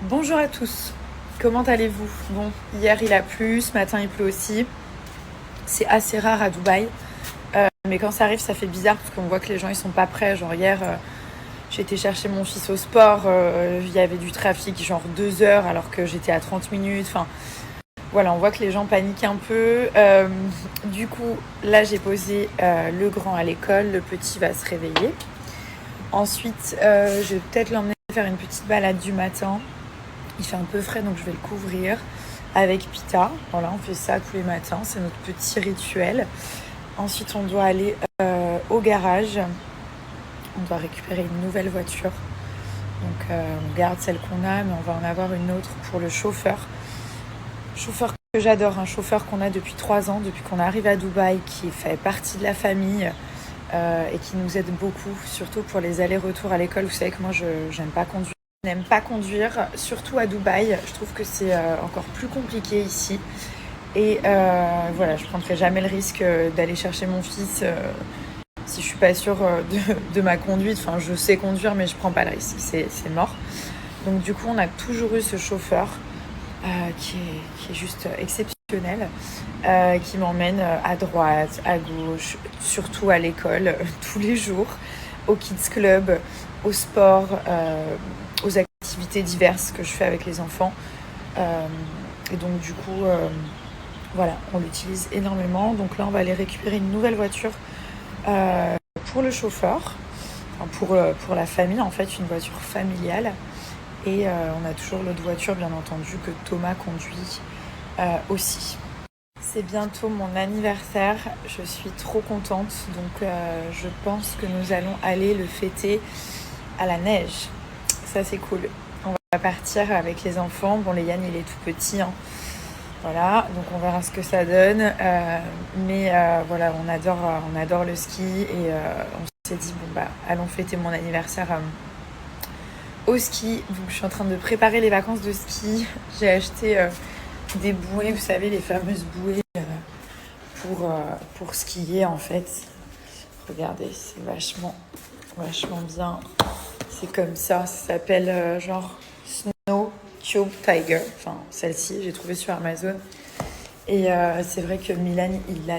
Bonjour à tous, comment allez-vous? Bon, hier il a plu, ce matin il pleut aussi. C'est assez rare à Dubaï, mais quand ça arrive ça fait bizarre parce qu'on voit que les gens ils sont pas prêts. Genre hier j'ai été chercher mon fils au sport, il y avait du trafic genre 2 heures alors que j'étais à 30 minutes. Enfin voilà, on voit que les gens paniquent un peu. Du coup là j'ai posé le grand à l'école, le petit va se réveiller. Ensuite je vais peut-être l'emmener faire une petite balade du matin. Il fait un peu frais donc je vais le couvrir avec Pita. Voilà, on fait ça tous les matins, c'est notre petit rituel. Ensuite on doit aller au garage. On doit récupérer une nouvelle voiture. Donc on garde celle qu'on a mais on va en avoir une autre pour le chauffeur. Chauffeur que j'adore, un chauffeur qu'on a depuis 3 ans, depuis qu'on arrive à Dubaï, qui fait partie de la famille et qui nous aide beaucoup, surtout pour les allers-retours à l'école. Vous savez que moi j'aime pas conduire. N'aime pas conduire, surtout à Dubaï. Je trouve que c'est encore plus compliqué ici. Et voilà, je ne prendrai jamais le risque d'aller chercher mon fils si je suis pas sûre de ma conduite. Enfin, je sais conduire, mais je prends pas le risque. C'est mort. Donc du coup, on a toujours eu ce chauffeur qui est juste exceptionnel, qui m'emmène à droite, à gauche, surtout à l'école, tous les jours, au Kids Club, au sport, aux activités diverses que je fais avec les enfants. Et donc du coup, voilà, on l'utilise énormément. Donc là, on va aller récupérer une nouvelle voiture pour le chauffeur, enfin pour la famille, en fait, une voiture familiale. Et on a toujours l'autre voiture, bien entendu, que Thomas conduit aussi. C'est bientôt mon anniversaire, je suis trop contente. Donc je pense que nous allons aller le fêter à la neige. Ça c'est cool. On va partir avec les enfants. Bon, Léane il est tout petit, hein. Voilà, donc on verra ce que ça donne. Mais voilà, on adore le ski et on s'est dit bon bah allons fêter mon anniversaire au ski. Donc je suis en train de préparer les vacances de ski. J'ai acheté des bouées, vous savez, les fameuses bouées pour skier en fait. Regardez, c'est vachement bien. C'est comme ça s'appelle genre Snow Tube Tiger. Enfin, celle-ci, j'ai trouvé sur Amazon. Et c'est vrai que Milan, il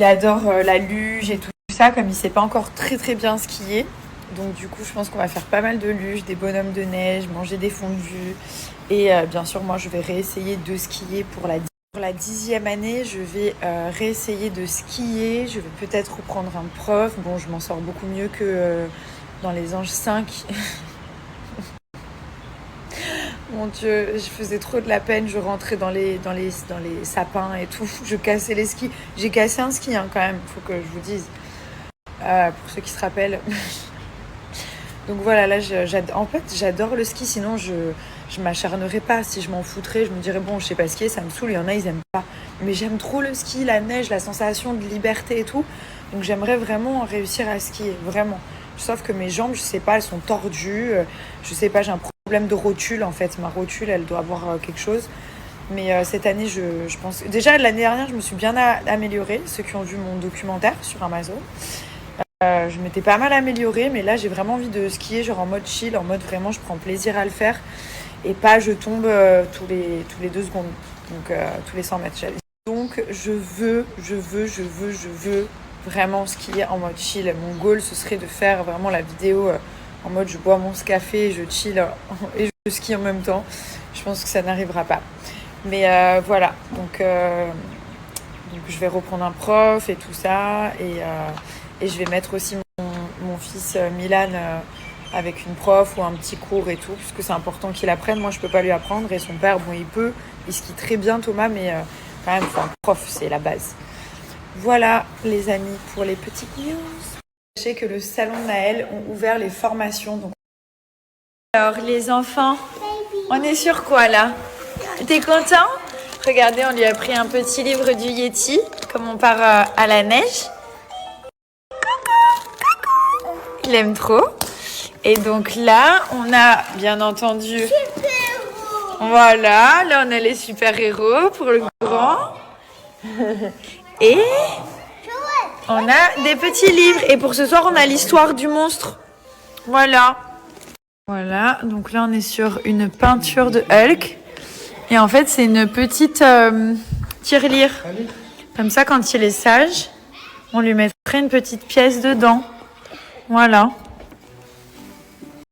adore la luge et tout ça, comme il sait pas encore très très bien skier. Donc du coup, je pense qu'on va faire pas mal de luge, des bonhommes de neige, manger des fondus. Et bien sûr, moi, je vais réessayer de skier pour la 10e année. Je vais réessayer de skier. Je vais peut-être reprendre un prof. Bon, je m'en sors beaucoup mieux que dans les Anges 5. Mon Dieu, je faisais trop de la peine. Je rentrais dans les sapins et tout. Je cassais les skis. J'ai cassé un ski hein, quand même, il faut que je vous dise. Pour ceux qui se rappellent. Donc voilà, là, en fait, j'adore le ski. Sinon, je m'acharnerais pas. Si je m'en foutrais, je me dirais, bon, je sais pas skier, ça me saoule. Il y en a, ils aiment pas. Mais j'aime trop le ski, la neige, la sensation de liberté et tout. Donc j'aimerais vraiment réussir à skier, vraiment. Sauf que mes jambes, je sais pas, elles sont tordues. Je sais pas, j'ai un problème de rotule, en fait. Ma rotule, elle doit avoir quelque chose. Mais cette année, je pense... Déjà, l'année dernière, je me suis bien améliorée. Ceux qui ont vu mon documentaire sur Amazon. Je m'étais pas mal améliorée, mais là j'ai vraiment envie de skier genre en mode chill, en mode vraiment je prends plaisir à le faire et pas je tombe tous les 2 secondes, donc tous les 100 mètres. Donc je veux vraiment skier en mode chill. Mon goal ce serait de faire vraiment la vidéo en mode je bois mon café, je chill et je skie en même temps. Je pense que ça n'arrivera pas. Mais voilà, donc je vais reprendre un prof et tout ça et je vais mettre aussi mon fils Milan avec une prof ou un petit cours et tout, puisque c'est important qu'il apprenne. Moi, je peux pas lui apprendre et son père, bon, il skie très bien Thomas, mais quand même, il faut un prof, c'est la base. Voilà, les amis, pour les petites news. Sachez que le salon de Naël ont ouvert les formations. Donc... Alors, les enfants, on est sur quoi là? T'es content? Regardez, on lui a pris un petit livre du Yeti, comme on part à la neige. Il aime trop. Et donc là, on a bien entendu... Voilà, là on a les super-héros pour le grand. Et on a des petits livres. Et pour ce soir, on a l'histoire du monstre. Voilà. Voilà, donc là on est sur une peinture de Hulk. Et en fait c'est une petite tirelire. Comme ça quand il est sage, on lui mettrait une petite pièce dedans. Voilà.